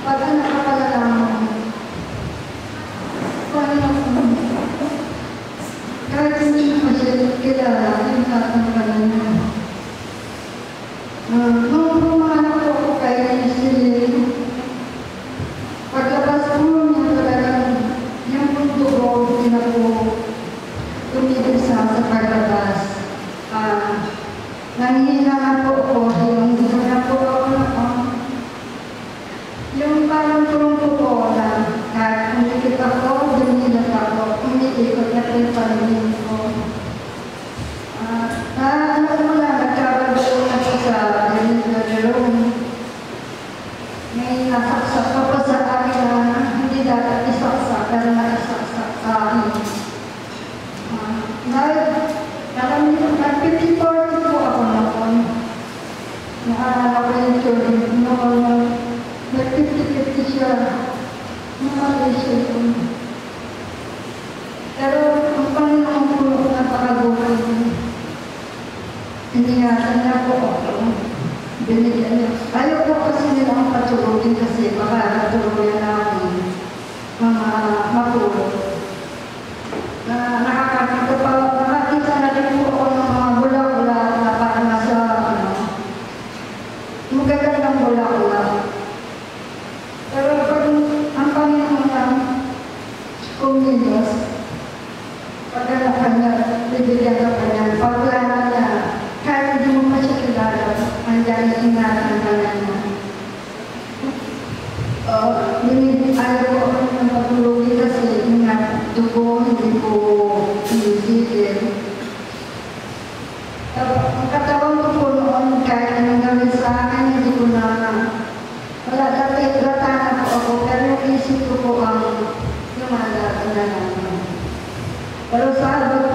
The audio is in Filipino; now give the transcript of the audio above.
pag nakapalalang kahit hindi ko siya kilala, yung tatanggalan niya. Nung pumahanap ko ako kay Celine, pagkabas po niya talagang yung punto ko, hindi na po tumigisa sa paglabas. Nanghihina na po ako, yung gusto na po ako na yung parang turong po na kahit umikit ako, dumilat ako, umiikot na po yung paningin ko. Ano mo na, nagkabalo na po sa delivery room. May nasaksak pa po sa akin na hindi dapat isaksak, pero naisaksak sa akin. Nag-50-40 po ako noon. Naalala ko yung turing noon. Nag-50-50 siya. Namatay siya yun. Pero ang Panginoon po napakabuhay niya. Iningatan niya po ako. Binigyan niya. Ayaw po kasi nilang patulogin kasi baka natulogin namin mga matulog. Nakakita na rin po ako ng mga bula-bula na parang nasa magagandang bula-bula. Pero pag ang Panginoon ng kumilos, pag anak ka niya, bibigyan ka pa niya, pagplano niya, kahit hindi mo pa siya kilala, hanggang ingatan ka na niya. Ayaw ko ako ng patulogin kasi ingat dugo, hindi po inisipin. Ang katawan ko po noon, kahit anong gawin sa akin, hindi ko na wala, dati latahan po ako, pero yung isip ko po ang lumalaban na naman. Pero sa abot